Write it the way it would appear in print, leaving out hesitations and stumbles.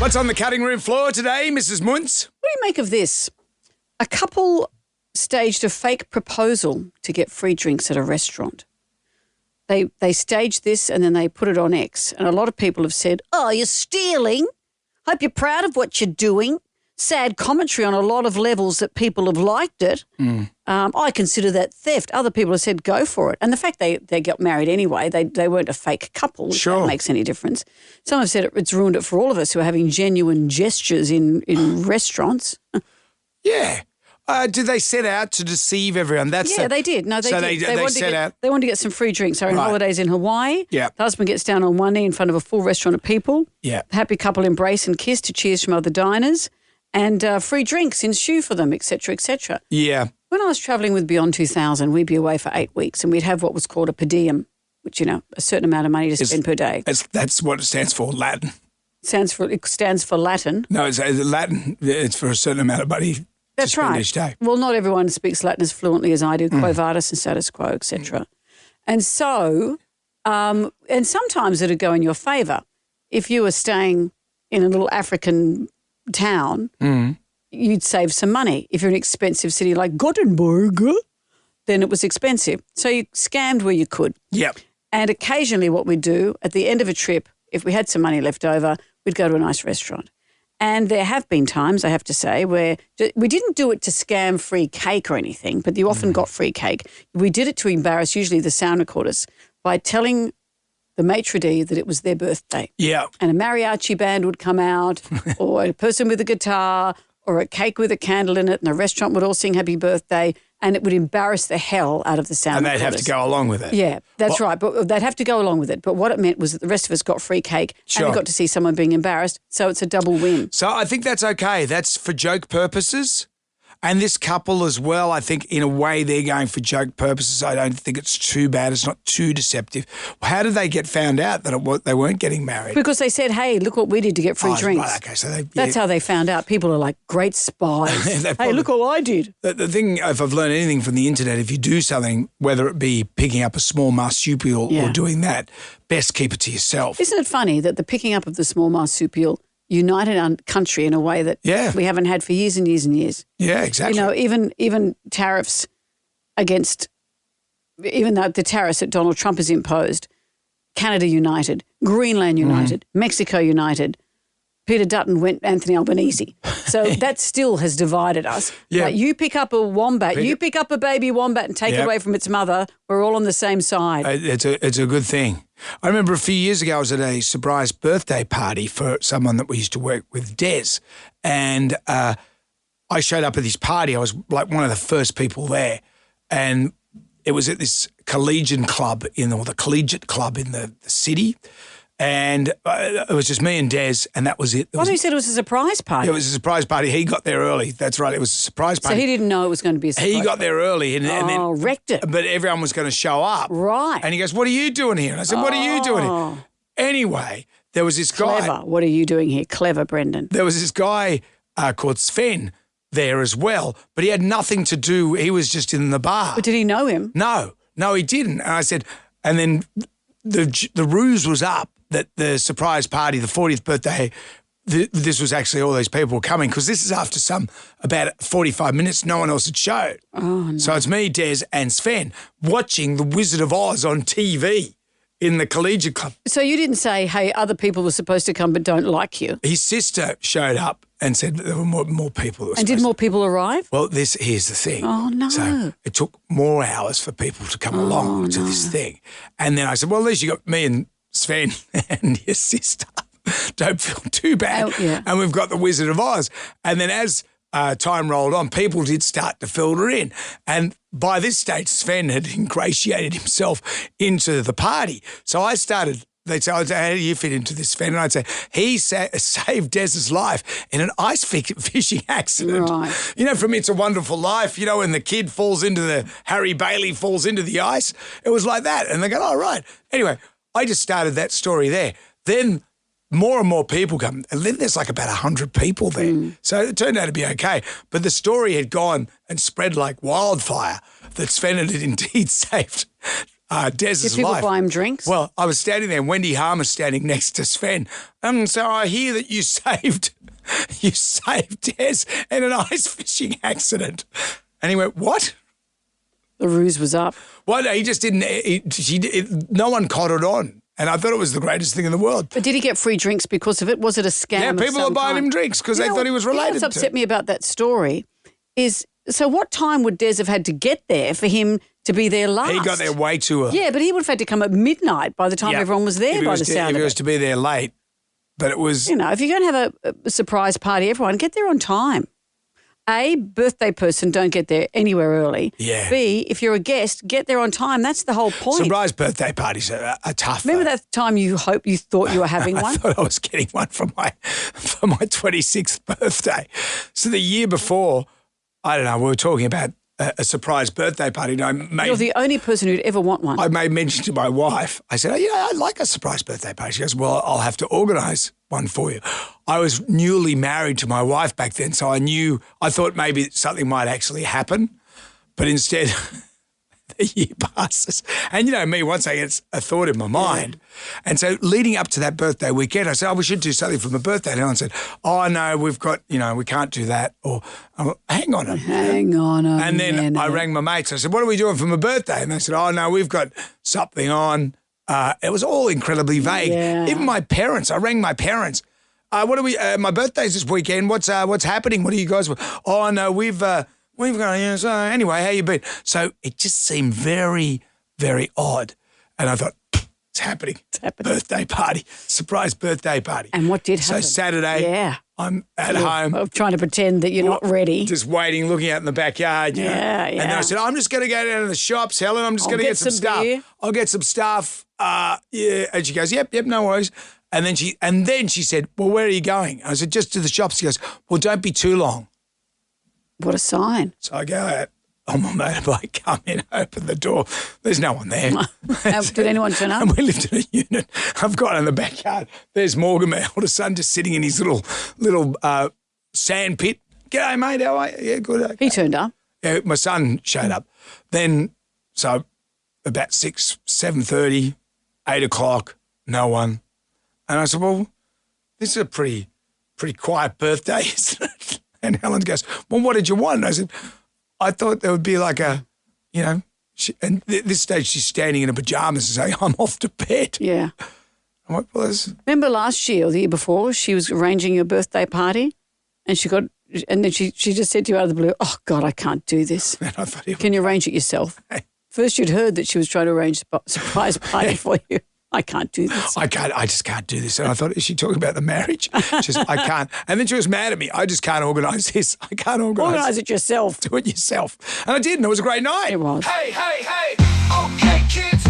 What's on the cutting room floor today, Mrs. Muntz? What do you make of this? A couple staged a fake proposal to get free drinks at a restaurant. They staged this and then they put it on X. And a lot of people have said, oh, you're stealing. Hope you're proud of what you're doing. Sad commentary on a lot of levels that people have liked it. I consider that theft. Other people have said go for it. And the fact they got married anyway, they weren't a fake couple, if that makes any difference. Some have said it's ruined it for all of us who are having genuine gestures in restaurants. Yeah. Did they set out to deceive everyone? They did. No, they did. They wanted to get some free drinks. They were on holidays in Hawaii. Yeah. The husband gets down on one knee in front of a full restaurant of people. Yeah. The happy couple embrace and kiss to cheers from other diners. And free drinks ensue for them, et cetera, et cetera. Yeah. When I was travelling with Beyond 2000, we'd be away for 8 weeks and we'd have what was called a per diem, which, a certain amount of money to spend per day. That's what it stands for, Latin. It stands for Latin. No, it's Latin. It's for a certain amount of money to spend each day. Well, not everyone speaks Latin as fluently as I do, quo vadis and status quo, et cetera. And so, and sometimes it'd go in your favour. If you were staying in a little African town, you'd save some money. If you're in an expensive city like Gothenburg, then it was expensive. So you scammed where you could. Yep. And occasionally what we'd do at the end of a trip, if we had some money left over, we'd go to a nice restaurant. And there have been times, I have to say, where we didn't do it to scam free cake or anything, but you often got free cake. We did it to embarrass usually the sound recorders by telling the maitre d' that it was their birthday. Yeah. And a mariachi band would come out or a person with a guitar or a cake with a candle in it and the restaurant would all sing happy birthday and it would embarrass the hell out of the sound recorders. And they'd have to go along with it. Yeah, that's right. But they'd have to go along with it. But what it meant was that the rest of us got free cake and we got to see someone being embarrassed. So it's a double win. So I think that's okay. That's for joke purposes. And this couple as well, I think in a way they're going for joke purposes. I don't think it's too bad. It's not too deceptive. How did they get found out that they weren't getting married? Because they said, hey, look what we did to get free drinks. Right, okay, so that's how they found out. People are like great spies. Hey, look what I did. The thing, if I've learned anything from the internet, if you do something, whether it be picking up a small marsupial or doing that, best keep it to yourself. Isn't it funny that the picking up of the small marsupial united our country in a way that we haven't had for years and years and years. Yeah, exactly. Even tariffs against, even though the tariffs that Donald Trump has imposed, Canada united, Greenland united, Mexico united, Peter Dutton went Anthony Albanese. So that still has divided us. Yeah. Like you pick up a wombat, you pick up a baby wombat and take it away from its mother, we're all on the same side. It's a good thing. I remember a few years ago I was at a surprise birthday party for someone that we used to work with, Des, and I showed up at this party. I was like one of the first people there, and it was at this collegiate club in the city. And it was just me and Des, and that was it. You said it was a surprise party? It was a surprise party. He got there early. That's right. It was a surprise party. So he didn't know it was going to be a surprise He got there early. And then wrecked it. But everyone was going to show up. Right. And he goes, what are you doing here? And I said, what are you doing here? Anyway, there was this guy. Clever. What are you doing here? Clever, Brendan. There was this guy called Sven there as well, but he had nothing to do. He was just in the bar. But did he know him? No, he didn't. And I said, and then the ruse was up that the surprise party, the 40th birthday, this was actually all these people were coming because this is after about 45 minutes, no one else had showed. Oh, no. So it's me, Des, and Sven watching The Wizard of Oz on TV in the collegiate club. So you didn't say, hey, other people were supposed to come but don't like you? His sister showed up and said there were more people. And did more people arrive? Well, here's the thing. Oh, no. So it took more hours for people to come along to this thing. And then I said, well, at least you got me and Sven and your sister. Don't feel too bad. Oh, yeah. And we've got the Wizard of Oz. And then as time rolled on, people did start to filter in. And by this stage, Sven had ingratiated himself into the party. So I started, they'd say, how do you fit into this, Sven? And I'd say, he saved Des's life in an ice fishing accident. Right. From It's a Wonderful Life, when the kid Harry Bailey falls into the ice. It was like that. And they go, oh, right. Anyway, I just started that story there. Then more and more people come. And then there's like about 100 people there. So it turned out to be okay. But the story had gone and spread like wildfire that Sven had indeed saved Des's Did people life. buy him drinks? Well, I was standing there, Wendy Harmer standing next to Sven. So I hear that you saved Des in an ice fishing accident. And he went, what? The ruse was up. Well, no, he just didn't. No one caught on. And I thought it was the greatest thing in the world. But did he get free drinks because of it? Was it a scam? Yeah, of people some are buying kind? him drinks because they thought he was related What's upset to. me about that story is, so what time would Des have had to get there for him to be there last? He got there way too early. Yeah, but he would have had to come at midnight by the time everyone was there by the sound If of he was it. to be there late. But it was... You know, if you're going to have a surprise party, everyone, get there on time. A, birthday person, don't get there anywhere early. Yeah. B, if you're a guest, get there on time. That's the whole point. Surprise birthday parties are tough. Remember though. that time you thought you were having I one? thought I was getting one for my 26th birthday. So the year before, I don't know, we were talking about a surprise birthday party. And You're the only person who'd ever want one. I made mention to my wife. I said, I'd like a surprise birthday party. She goes, well, I'll have to organise one for you. I was newly married to my wife back then, so I thought maybe something might actually happen, but instead the year passes. And you know me, once I get a thought in my mind. And so leading up to that birthday weekend, I said, we should do something for my birthday. And Ellen said, no, we've got, we can't do that. Or, hang on a minute. Hang on a And then minute. I rang my mates. I said, what are we doing for my birthday? And they said, no, we've got something on. It was all incredibly vague. Yeah. Even my parents, I rang my parents. What are we? My birthday's this weekend. What's happening? What are you guys? Oh no, we've got. So anyway, how you been? So it just seemed very, very odd, and I thought it's happening. It's happening. Birthday party, surprise birthday party. And what did So happen? Saturday, I'm at home. I'm trying to pretend that you're not ready. Just waiting, looking out in the backyard. You know? Yeah. And then I said, I'm just going to go down to the shops, Helen. I'm just going to get some stuff. beer. I'll get some stuff. Yeah. And she goes, yep, no worries. And then she said, well, where are you going? I said, just to the shops. She goes, well, don't be too long. What a sign. So I go out on my motorbike, come in, open the door. There's no one there. Did anyone turn up? And we lived in a unit. I've got in the backyard. There's Morgan, my oldest son, just sitting in his little sand pit. G'day, mate. How are you? Yeah, good. Okay. He turned up. Yeah, my son showed up. Then, so about 6, 7:30, 8 o'clock, no one. And I said, well, this is a pretty quiet birthday, isn't it? And Helen goes, well, what did you want? And I said, I thought there would be like and this stage she's standing in her pajamas and saying, I'm off to bed. Yeah. I'm like, well, Remember last year or the year before, she was arranging your birthday party and then she just said to you out of the blue, oh, God, I can't do this. and I thought, Can you arrange it yourself? First you'd heard that she was trying to arrange a surprise party for you. I can't do this. I just can't do this. And I thought, is she talking about the marriage? She says, I can't. And then she was mad at me. I just can't organise this. I can't Organise it yourself. Do it yourself. And I did, and it was a great night. It was. Hey, okay, kids.